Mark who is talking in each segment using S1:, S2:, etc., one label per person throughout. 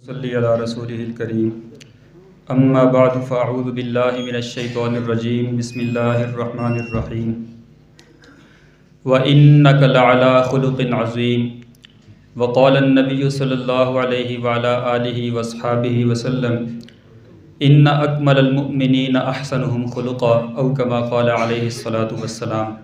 S1: صلی علی رسولہ الکریم اما بعد فاعوذ باللہ من الشیطان الرجیم بسم اللہ الرحمن الرحیم وَإِنَّكَ لَعَلَىٰ خُلُقٍ عَظِيمٍ وقال النبی صلی اللہ علیہ وعلى آلہ وصحابہ وسلم ان اکمل المؤمنین احسنہم خلقا او کما قال علیہ الصلاۃ والسلام۔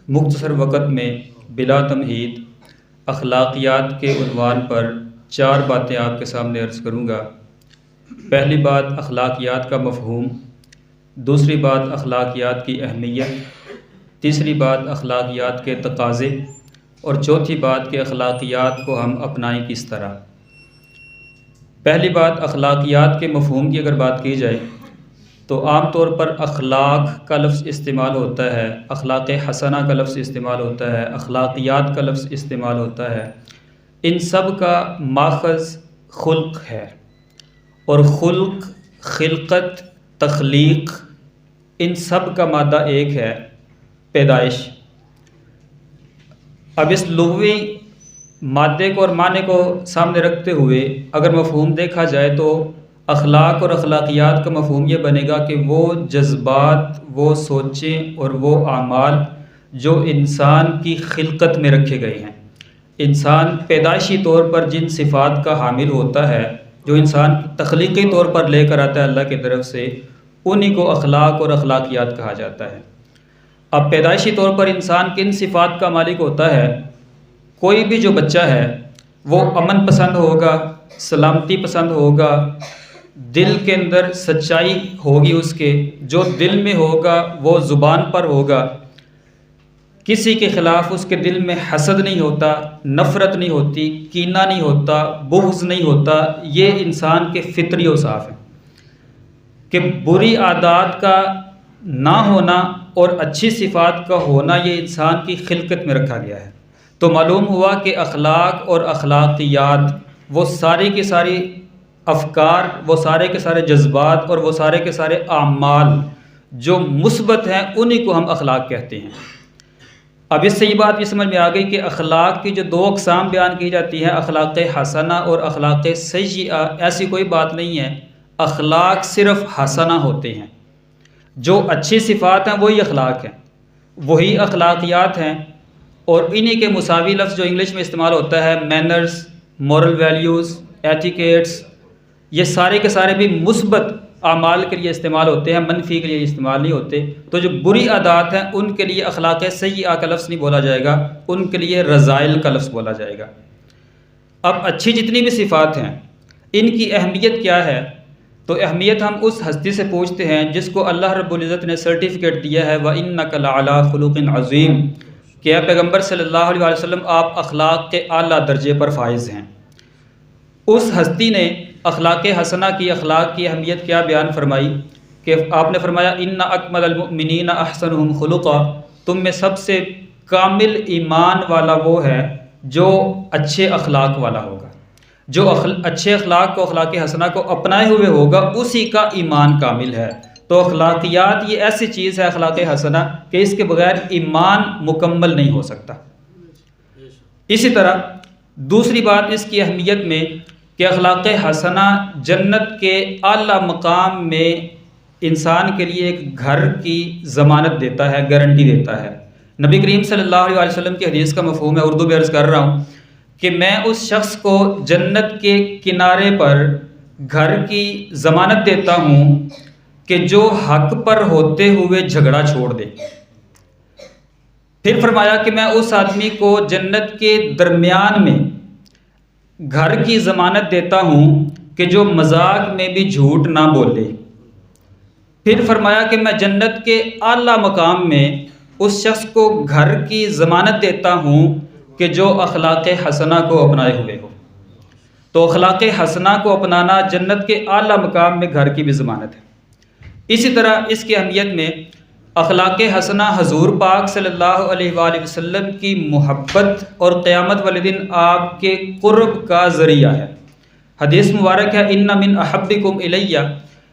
S1: مختصر وقت میں بلا تمہید اخلاقیات کے عنوان پر 4 باتیں آپ کے سامنے عرض کروں گا۔ پہلی بات اخلاقیات کا مفہوم، دوسری بات اخلاقیات کی اہمیت، تیسری بات اخلاقیات کے تقاضے، اور چوتھی بات کہ اخلاقیات کو ہم اپنائیں کس طرح۔ پہلی بات اخلاقیات کے مفہوم کی اگر بات کی جائے تو عام طور پر اخلاق کا لفظ استعمال ہوتا ہے، اخلاق حسنہ کا لفظ استعمال ہوتا ہے، اخلاقیات کا لفظ استعمال ہوتا ہے۔ ان سب کا ماخذ خلق ہے، اور خلق، خلقت، تخلیق، ان سب کا مادہ ایک ہے، پیدائش۔ اب اس لغوی مادے کو اور معنی کو سامنے رکھتے ہوئے اگر مفہوم دیکھا جائے تو اخلاق اور اخلاقیات کا مفہوم یہ بنے گا کہ وہ جذبات، وہ سوچیں اور وہ اعمال جو انسان کی خلقت میں رکھے گئے ہیں، انسان پیدائشی طور پر جن صفات کا حامل ہوتا ہے، جو انسان تخلیقی طور پر لے کر آتا ہے اللہ کی طرف سے، انہی کو اخلاق اور اخلاقیات کہا جاتا ہے۔ اب پیدائشی طور پر انسان کن صفات کا مالک ہوتا ہے؟ کوئی بھی جو بچہ ہے وہ امن پسند ہوگا، سلامتی پسند ہوگا، دل کے اندر سچائی ہوگی، اس کے جو دل میں ہوگا وہ زبان پر ہوگا، کسی کے خلاف اس کے دل میں حسد نہیں ہوتا، نفرت نہیں ہوتی، کینہ نہیں ہوتا، بغض نہیں ہوتا۔ یہ انسان کے فطری اوصاف ہیں کہ بری عادات کا نہ ہونا اور اچھی صفات کا ہونا یہ انسان کی خلقت میں رکھا گیا ہے۔ تو معلوم ہوا کہ اخلاق اور اخلاقیات وہ ساری کی ساری افکار، وہ سارے کے سارے جذبات اور وہ سارے کے سارے اعمال جو مثبت ہیں انہی کو ہم اخلاق کہتے ہیں۔ اب اس سے یہ بات یہ سمجھ میں آ گئی کہ اخلاق کی جو 2 اقسام بیان کی جاتی ہیں، اخلاق حسنہ اور اخلاق سیئہ، ایسی کوئی بات نہیں ہے۔ اخلاق صرف حسنہ ہوتے ہیں، جو اچھی صفات ہیں وہی اخلاق ہیں، وہی اخلاقیات ہیں، اور انہی کے مساوی لفظ جو انگلش میں استعمال ہوتا ہے، مینرز، مورل ویلیوز، ایٹیکیٹس، یہ سارے کے سارے بھی مثبت اعمال کے لیے استعمال ہوتے ہیں، منفی کے لیے استعمال نہیں ہوتے۔ تو جو بری عادات ہیں ان کے لیے اخلاق سیئہ کا لفظ نہیں بولا جائے گا، ان کے لیے رذائل کا لفظ بولا جائے گا۔ اب اچھی جتنی بھی صفات ہیں ان کی اہمیت کیا ہے؟ تو اہمیت ہم اس ہستی سے پوچھتے ہیں جس کو اللہ رب العزت نے سرٹیفکیٹ دیا ہے وَإِنَّكَ لَعَلَىٰ خُلُقٍ عَظِيمٍ، کہ اے پیغمبر صلی اللہ علیہ وسلم آپ اخلاق کے اعلیٰ درجے پر فائز ہیں۔ اس ہستی نے اخلاق حسنہ کی، اخلاق کی اہمیت کیا بیان فرمائی کہ آپ نے فرمایا ان اکمل المؤمنین احسنہم خلقا، تم میں سب سے کامل ایمان والا وہ ہے جو اچھے اخلاق والا ہوگا، جو اچھے اخلاق کو، اخلاق حسنہ کو اپنائے ہوئے ہوگا، اسی کا ایمان کامل ہے۔ تو اخلاقیات یہ ایسی چیز ہے، اخلاق حسنہ، کہ اس کے بغیر ایمان مکمل نہیں ہو سکتا۔ اسی طرح دوسری بات اس کی اہمیت میں کہ اخلاق حسنہ جنت کے اعلیٰ مقام میں انسان کے لیے ایک گھر کی ضمانت دیتا ہے، گارنٹی دیتا ہے۔ نبی کریم صلی اللہ علیہ وسلم کی حدیث کا مفہوم ہے، اردو میں عرض کر رہا ہوں کہ میں اس شخص کو جنت کے کنارے پر گھر کی ضمانت دیتا ہوں کہ جو حق پر ہوتے ہوئے جھگڑا چھوڑ دے۔ پھر فرمایا کہ میں اس آدمی کو جنت کے درمیان میں گھر کی ضمانت دیتا ہوں کہ جو مذاق میں بھی جھوٹ نہ بولے۔ پھر فرمایا کہ میں جنت کے اعلیٰ مقام میں اس شخص کو گھر کی ضمانت دیتا ہوں کہ جو اخلاق حسنہ کو اپنائے ہوئے ہو۔ تو اخلاق حسنہ کو اپنانا جنت کے اعلیٰ مقام میں گھر کی بھی ضمانت ہے۔ اسی طرح اس کی اہمیت میں اخلاق حسنہ حضور پاک صلی اللہ علیہ وآلہ وسلم کی محبت اور قیامت والے دن آپ کے قرب کا ذریعہ ہے۔ حدیث مبارک ہے ان من احبکم الی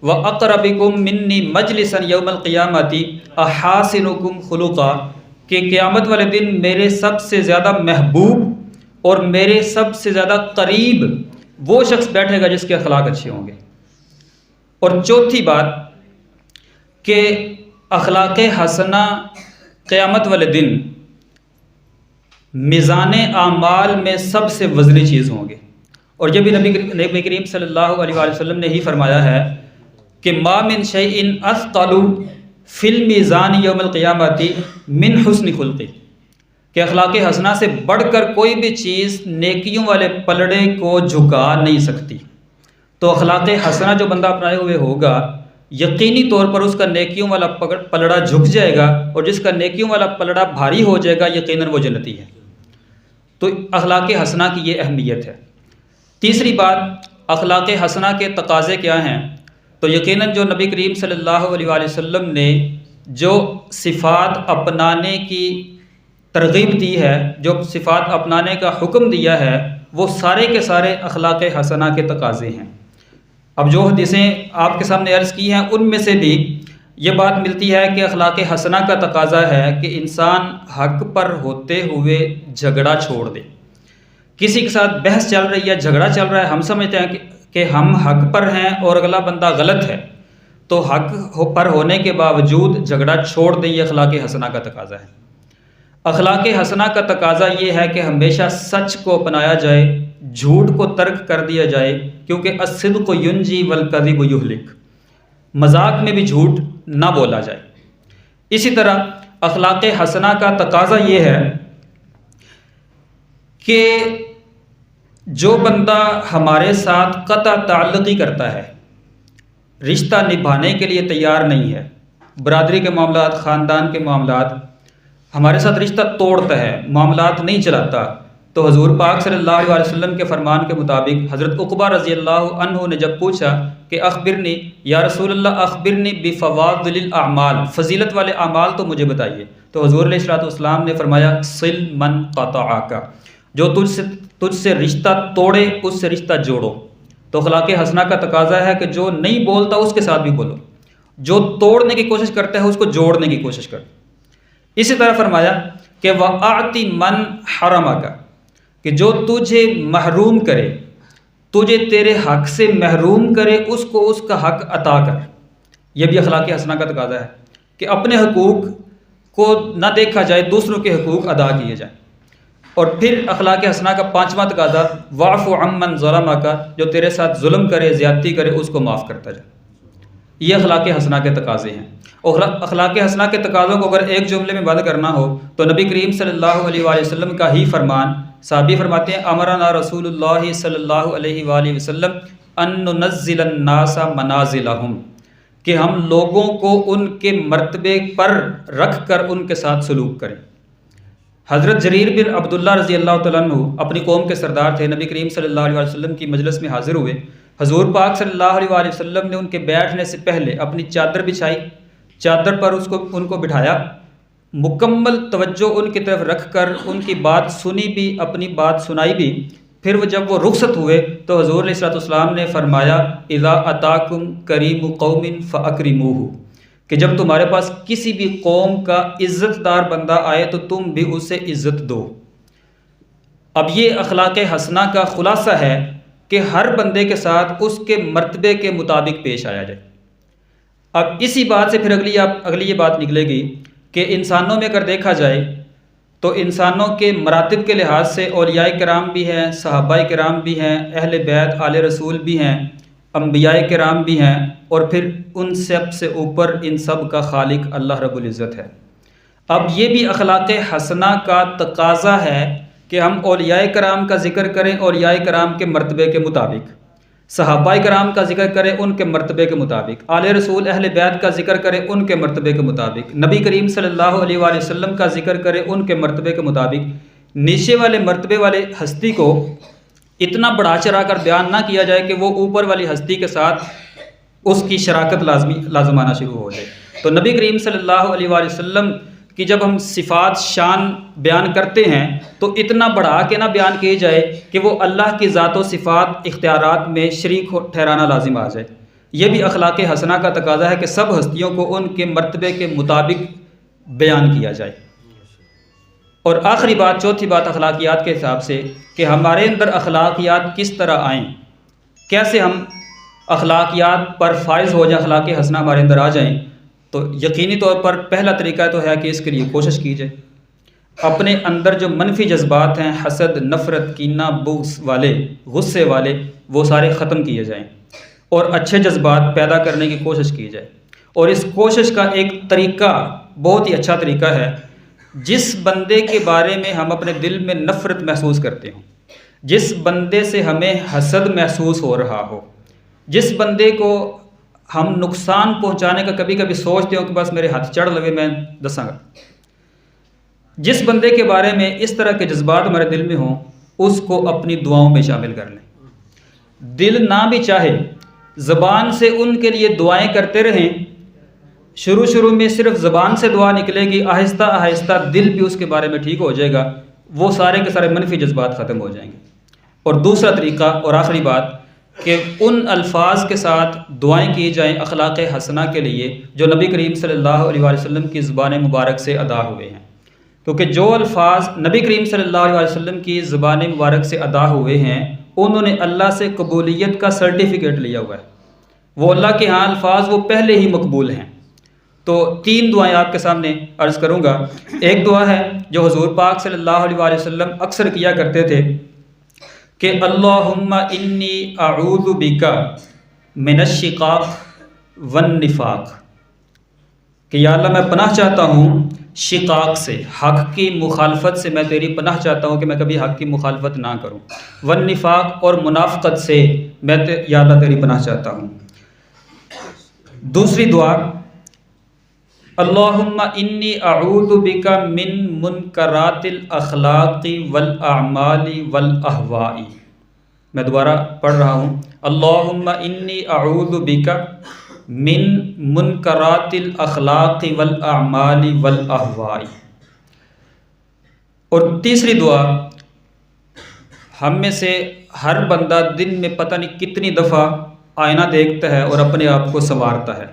S1: واقربکم منی مجلسا یوم القیامۃ احاسنکم خلقا، کہ قیامت والے دن میرے سب سے زیادہ محبوب اور میرے سب سے زیادہ قریب وہ شخص بیٹھے گا جس کے اخلاق اچھے ہوں گے۔ اور چوتھی بات کہ اخلاق حسنہ قیامت والے دن میزان اعمال میں سب سے وزنی چیز ہوں گے۔ اور یہ بھی نبی کریم صلی اللہ علیہ وآلہ وسلم نے ہی فرمایا ہے کہ ما من شیء اثقل فی المیزان یوم القیامۃ من حسن خلقی، کہ اخلاق حسنہ سے بڑھ کر کوئی بھی چیز نیکیوں والے پلڑے کو جھکا نہیں سکتی۔ تو اخلاق حسنہ جو بندہ اپنائے ہوئے ہوگا، یقینی طور پر اس کا نیکیوں والا پلڑا جھک جائے گا، اور جس کا نیکیوں والا پلڑا بھاری ہو جائے گا یقیناً وہ جنتی ہے۔ تو اخلاق حسنہ کی یہ اہمیت ہے۔ تیسری بات، اخلاق حسنہ کے تقاضے کیا ہیں؟ تو یقیناً جو نبی کریم صلی اللہ علیہ وآلہ وسلم نے جو صفات اپنانے کی ترغیب دی ہے، جو صفات اپنانے کا حکم دیا ہے، وہ سارے کے سارے اخلاق حسنہ کے تقاضے ہیں۔ اب جو حدیثیں آپ کے سامنے عرض کی ہیں ان میں سے بھی یہ بات ملتی ہے کہ اخلاق حسنہ کا تقاضا ہے کہ انسان حق پر ہوتے ہوئے جھگڑا چھوڑ دے۔ کسی کے ساتھ بحث چل رہی ہے، جھگڑا چل رہا ہے، ہم سمجھتے ہیں کہ ہم حق پر ہیں اور اگلا بندہ غلط ہے، تو حق پر ہونے کے باوجود جھگڑا چھوڑ دیں، یہ اخلاق حسنہ کا تقاضا ہے۔ اخلاق حسنہ کا تقاضا یہ ہے کہ ہمیشہ سچ کو اپنایا جائے، جھوٹ کو ترک کر دیا جائے، کیونکہ الصدق ینجی والکذب یہلک، مذاق میں بھی جھوٹ نہ بولا جائے۔ اسی طرح اخلاق حسنہ کا تقاضا یہ ہے کہ جو بندہ ہمارے ساتھ قطع تعلقی کرتا ہے، رشتہ نبھانے کے لیے تیار نہیں ہے، برادری کے معاملات، خاندان کے معاملات، ہمارے ساتھ رشتہ توڑتا ہے، معاملات نہیں چلاتا، تو حضور پاک صلی اللہ علیہ وسلم کے فرمان کے مطابق حضرت عقبہ رضی اللہ عنہ نے جب پوچھا کہ اخبرنی یا رسول اللہ، اخبرنی بفواضل الاعمال، فضیلت والے اعمال تو مجھے بتائیے، تو حضور علیہ الصلوۃ والسلام نے فرمایا صل من قطعک، جو تجھ سے رشتہ توڑے اس سے رشتہ جوڑو۔ تو اخلاق حسنہ کا تقاضا ہے کہ جو نہیں بولتا اس کے ساتھ بھی بولو، جو توڑنے کی کوشش کرتا ہے اس کو جوڑنے کی کوشش کرو۔ اسی طرح فرمایا کہ وَأَعْتِ مَنْ حَرَمَكَ، کہ جو تجھے محروم کرے، تجھے تیرے حق سے محروم کرے، اس کو اس کا حق عطا کر۔ یہ بھی اخلاق حسنہ کا تقاضا ہے کہ اپنے حقوق کو نہ دیکھا جائے، دوسروں کے حقوق ادا کیے جائیں۔ اور پھر اخلاق حسنہ کا پانچواں تقاضا وَاعْفُ عَمَّنْ ظَلَمَكَ، جو تیرے ساتھ ظلم کرے، زیادتی کرے، اس کو معاف کرتا جائے۔ یہ اخلاق حسنہ کے تقاضے ہیں۔ اور اخلاق حسنہ کے تقاضوں کو اگر ایک جملے میں بند کرنا ہو تو نبی کریم صلی اللہ علیہ وآلہ وسلم کا ہی فرمان، صحابی فرماتے ہیں امرنا رسول اللہ صلی اللہ علیہ وآلہ وسلم ان ننزل الناس منازلہم، کہ ہم لوگوں کو ان کے مرتبے پر رکھ کر ان کے ساتھ سلوک کریں۔ حضرت جریر بن عبداللہ رضی اللہ تعالیٰ عنہ اپنی قوم کے سردار تھے، نبی کریم صلی اللہ علیہ وسلم کی مجلس میں حاضر ہوئے۔ حضور پاک صلی اللہ علیہ وآلہ وسلم نے ان کے بیٹھنے سے پہلے اپنی چادر بچھائی، چادر پر ان کو بٹھایا، مکمل توجہ ان کی طرف رکھ کر ان کی بات سنی بھی، اپنی بات سنائی بھی۔ پھر جب وہ رخصت ہوئے تو حضور علیہ السلام نے فرمایا اذا اتاکم کریم قوم فاکرموہ، کہ جب تمہارے پاس کسی بھی قوم کا عزت دار بندہ آئے تو تم بھی اسے عزت دو۔ اب یہ اخلاق حسنہ کا خلاصہ ہے کہ ہر بندے کے ساتھ اس کے مرتبے کے مطابق پیش آیا جائے۔ اب اسی بات سے پھر اگلی یہ بات نکلے گی کہ انسانوں میں اگر دیکھا جائے تو انسانوں کے مراتب کے لحاظ سے اولیاء کرام بھی ہیں، صحابہ کرام بھی ہیں، اہل بیت آل رسول بھی ہیں، انبیاء کرام بھی ہیں، اور پھر ان سب سے اوپر ان سب کا خالق اللہ رب العزت ہے۔ اب یہ بھی اخلاق حسنہ کا تقاضا ہے کہ ہم اولیاء کرام کا ذکر کریں اولیاء کرام کے مرتبے کے مطابق، صحابہ کرام کا ذکر کریں ان کے مرتبے کے مطابق، آل رسول اہل بیت کا ذکر کریں ان کے مرتبے کے مطابق، نبی کریم صلی اللہ علیہ وآلہ وسلم کا ذکر کریں ان کے مرتبے کے مطابق۔ نیچے والے مرتبے والے ہستی کو اتنا بڑھا چڑھا کر بیان نہ کیا جائے کہ وہ اوپر والی ہستی کے ساتھ اس کی شراکت لازم آنا شروع ہو جائے۔ تو نبی کریم صلی اللہ علیہ وآلہ وسلم کی جب ہم صفات شان بیان کرتے ہیں تو اتنا بڑھا کے نہ بیان کی جائے کہ وہ اللہ کی ذات و صفات اختیارات میں شریک ٹھہرانا لازم آ جائے۔ یہ بھی اخلاق حسنہ کا تقاضا ہے کہ سب ہستیوں کو ان کے مرتبے کے مطابق بیان کیا جائے۔ اور آخری بات، چوتھی بات اخلاقیات کے حساب سے کہ ہمارے اندر اخلاقیات کس طرح آئیں، کیسے ہم اخلاقیات پر فائز ہو جائیں، اخلاق حسنہ ہمارے اندر آ جائیں، تو یقینی طور پر پہلا طریقہ تو ہے کہ اس کے لیے کوشش کی جائے، اپنے اندر جو منفی جذبات ہیں، حسد، نفرت، کینہ، بغض والے، غصے والے، وہ سارے ختم کیے جائیں اور اچھے جذبات پیدا کرنے کی کوشش کی جائے۔ اور اس کوشش کا ایک طریقہ بہت ہی اچھا طریقہ ہے، جس بندے کے بارے میں ہم اپنے دل میں نفرت محسوس کرتے ہوں، جس بندے سے ہمیں حسد محسوس ہو رہا ہو، جس بندے کو ہم نقصان پہنچانے کا کبھی کبھی سوچتے ہو کہ بس میرے ہاتھ چڑھ لگے میں دساں گا، جس بندے کے بارے میں اس طرح کے جذبات ہمارے دل میں ہوں، اس کو اپنی دعاؤں میں شامل کر لیں۔ دل نہ بھی چاہے، زبان سے ان کے لیے دعائیں کرتے رہیں، شروع میں صرف زبان سے دعا نکلے گی، آہستہ آہستہ دل بھی اس کے بارے میں ٹھیک ہو جائے گا، وہ سارے کے سارے منفی جذبات ختم ہو جائیں گے۔ اور دوسرا طریقہ اور آخری بات کہ ان الفاظ کے ساتھ دعائیں کی جائیں اخلاق حسنہ کے لیے جو نبی کریم صلی اللہ علیہ وسلم کی زبان مبارک سے ادا ہوئے ہیں، کیونکہ جو الفاظ نبی کریم صلی اللہ علیہ وسلم کی زبان مبارک سے ادا ہوئے ہیں، انہوں نے اللہ سے قبولیت کا سرٹیفکیٹ لیا ہوا ہے، وہ اللہ کے ہاں الفاظ وہ پہلے ہی مقبول ہیں۔ تو 3 دعائیں آپ کے سامنے عرض کروں گا۔ ایک دعا ہے جو حضور پاک صلی اللہ علیہ وسلم اکثر کیا کرتے تھے کہ اللہم انی اعوذ بک من الشقاق والنفاق، کہ یا اللہ میں پناہ چاہتا ہوں شقاق سے، حق کی مخالفت سے میں تیری پناہ چاہتا ہوں کہ میں کبھی حق کی مخالفت نہ کروں، والنفاق اور منافقت سے میں یا اللہ تیری پناہ چاہتا ہوں۔ دوسری دعا اللہم انی اعوذ بک من منکرات الاخلاق والاعمال والاہواء، میں دوبارہ پڑھ رہا ہوں، اللہم انی اعوذ بک من منکرات الاخلاق والاعمال والاہواء۔ اور تیسری دعا، ہم میں سے ہر بندہ دن میں پتہ نہیں کتنی دفعہ آئینہ دیکھتا ہے اور اپنے آپ کو سنوارتا ہے،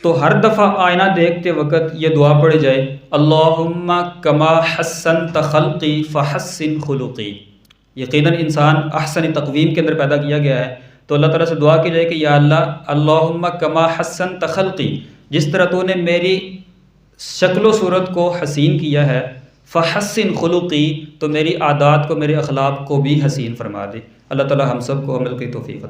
S1: تو ہر دفعہ آئینہ دیکھتے وقت یہ دعا پڑھی جائے اللہم کما حسنت خلقی فحسن خلقی۔ یقیناً انسان احسن تقویم کے اندر پیدا کیا گیا ہے، تو اللہ تعالیٰ سے دعا کی جائے کہ یا اللہ اللہم کما حسنت خلقی، جس طرح تو نے میری شکل و صورت کو حسین کیا ہے، فحسن خلقی، تو میری عادات کو، میرے اخلاق کو بھی حسین فرما دے۔ اللہ تعالیٰ ہم سب کو عمل کی توفیق